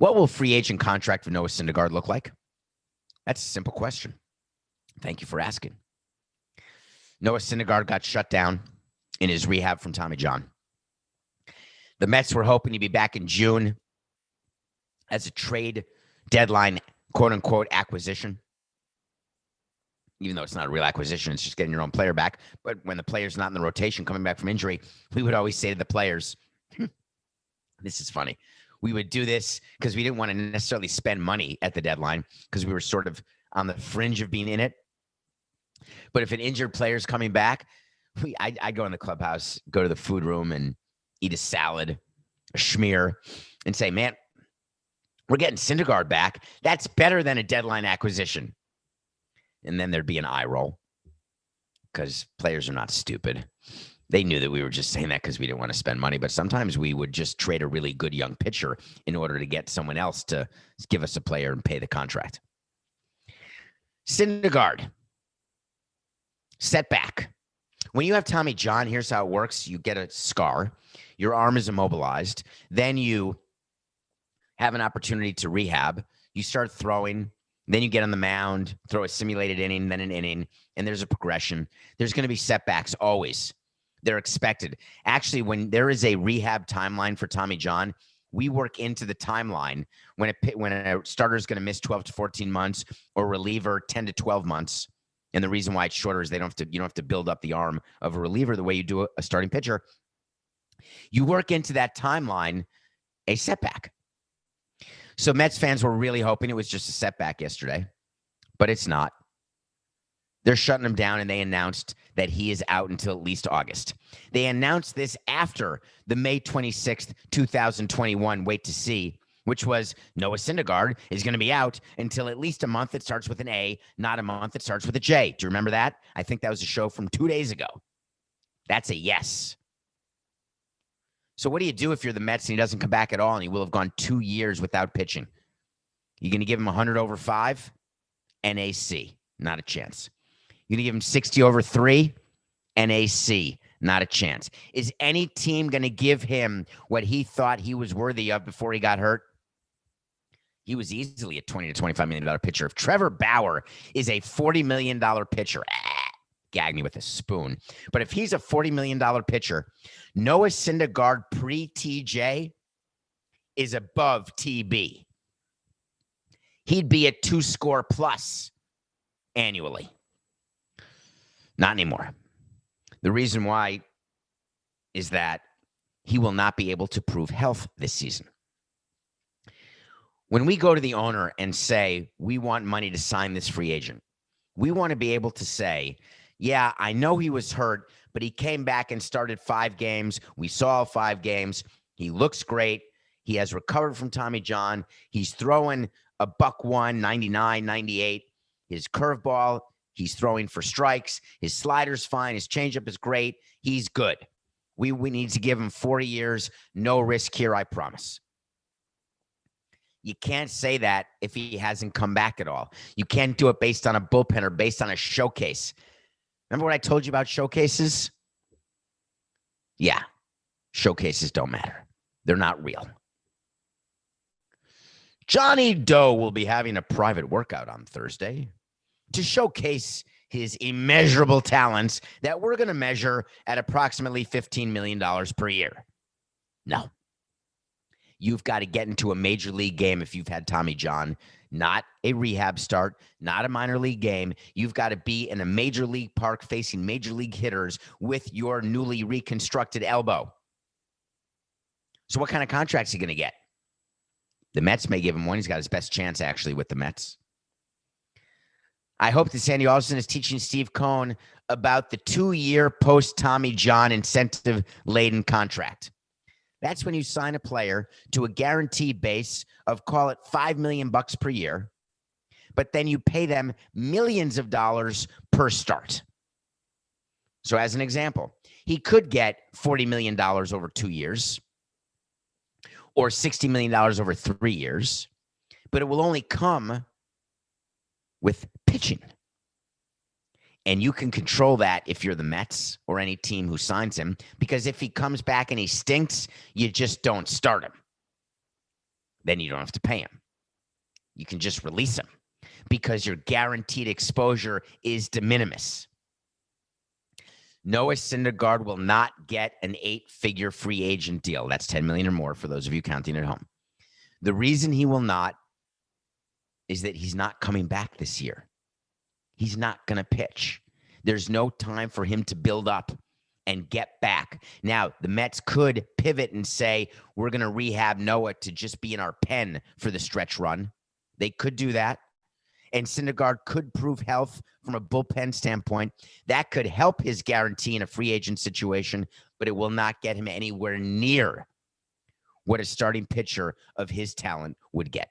What will free agent contract of Noah Syndergaard look like? That's a simple question. Thank you for asking. Noah Syndergaard got shut down in his rehab from Tommy John. The Mets were hoping to be back in June as a trade deadline, quote-unquote, acquisition. Even though it's not a real acquisition, it's just getting your own player back. But when the player's not in the rotation coming back from injury, we would always say to the players, this is funny. We would do this because we didn't want to necessarily spend money at the deadline because we were sort of on the fringe of being in it. But if an injured player's coming back, I'd go in the clubhouse, go to the food room and eat a salad, a schmear, and say, man, we're getting Syndergaard back. That's better than a deadline acquisition. And then there'd be an eye roll because players are not stupid. They knew that we were just saying that because we didn't want to spend money. But sometimes we would just trade a really good young pitcher in order to get someone else to give us a player and pay the contract. Syndergaard. Setback. When you have Tommy John, here's how it works. You get a scar. Your arm is immobilized. Then you have an opportunity to rehab. You start throwing. Then you get on the mound, throw a simulated inning, then an inning, and there's a progression. There's going to be setbacks always. They're expected. Actually, when there is a rehab timeline for Tommy John, we work into the timeline when a starter is going to miss 12 to 14 months or reliever 10 to 12 months. And the reason why it's shorter is you don't have to build up the arm of a reliever the way you do a starting pitcher. You work into that timeline a setback. So Mets fans were really hoping it was just a setback yesterday, but it's not. They're shutting him down, and they announced that he is out until at least August. They announced this after the May 26th, 2021 wait to see, which was Noah Syndergaard is going to be out until at least a month that starts with an A, not a month that starts with a J. Do you remember that? I think that was a show from 2 days ago. That's a yes. So what do you do if you're the Mets and he doesn't come back at all and he will have gone 2 years without pitching? You going to give him 100 over 5? NAC, not a chance. You're going to give him 60 over 3? NAC, not a chance. Is any team going to give him what he thought he was worthy of before he got hurt? He was easily a $20 to $25 million pitcher. If Trevor Bauer is a $40 million pitcher, gag me with a spoon. But if he's a $40 million pitcher, Noah Syndergaard pre-TJ is above TB. He'd be a 2-score plus annually. Not anymore. The reason why is that he will not be able to prove health this season. When we go to the owner and say, we want money to sign this free agent, we want to be able to say, yeah, I know he was hurt, but he came back and started 5 games. We saw 5 games. He looks great. He has recovered from Tommy John. He's throwing a $101, 99, 98. His curveball, he's throwing for strikes. His slider's fine. His changeup is great. He's good. We need to give him 40 years. No risk here, I promise. You can't say that if he hasn't come back at all. You can't do it based on a bullpen or based on a showcase. Remember what I told you about showcases? Yeah, showcases don't matter. They're not real. Johnny Doe will be having a private workout on Thursday to showcase his immeasurable talents that we're going to measure at approximately $15 million per year. No. You've got to get into a major league game if you've had Tommy John, not a rehab start, not a minor league game. You've got to be in a major league park facing major league hitters with your newly reconstructed elbow. So what kind of contract is he going to get? The Mets may give him one. He's got his best chance, actually, with the Mets. I hope that Sandy Alderson is teaching Steve Cohen about the 2-year post-Tommy John incentive-laden contract. That's when you sign a player to a guaranteed base of, call it $5 million per year, but then you pay them millions of dollars per start. So as an example, he could get $40 million over 2 years or $60 million over 3 years, but it will only come with pitching. And you can control that if you're the Mets or any team who signs him, because if he comes back and he stinks, you just don't start him. then you don't have to pay him. You can just release him because your guaranteed exposure is de minimis. Noah Syndergaard will not get an 8-figure free agent deal. That's $10 million or more for those of you counting at home. The reason he will not is that he's not coming back this year. He's not going to pitch. There's no time for him to build up and get back. Now, the Mets could pivot and say, we're going to rehab Noah to just be in our pen for the stretch run. They could do that. And Syndergaard could prove health from a bullpen standpoint. That could help his guarantee in a free agent situation, but it will not get him anywhere near what a starting pitcher of his talent would get.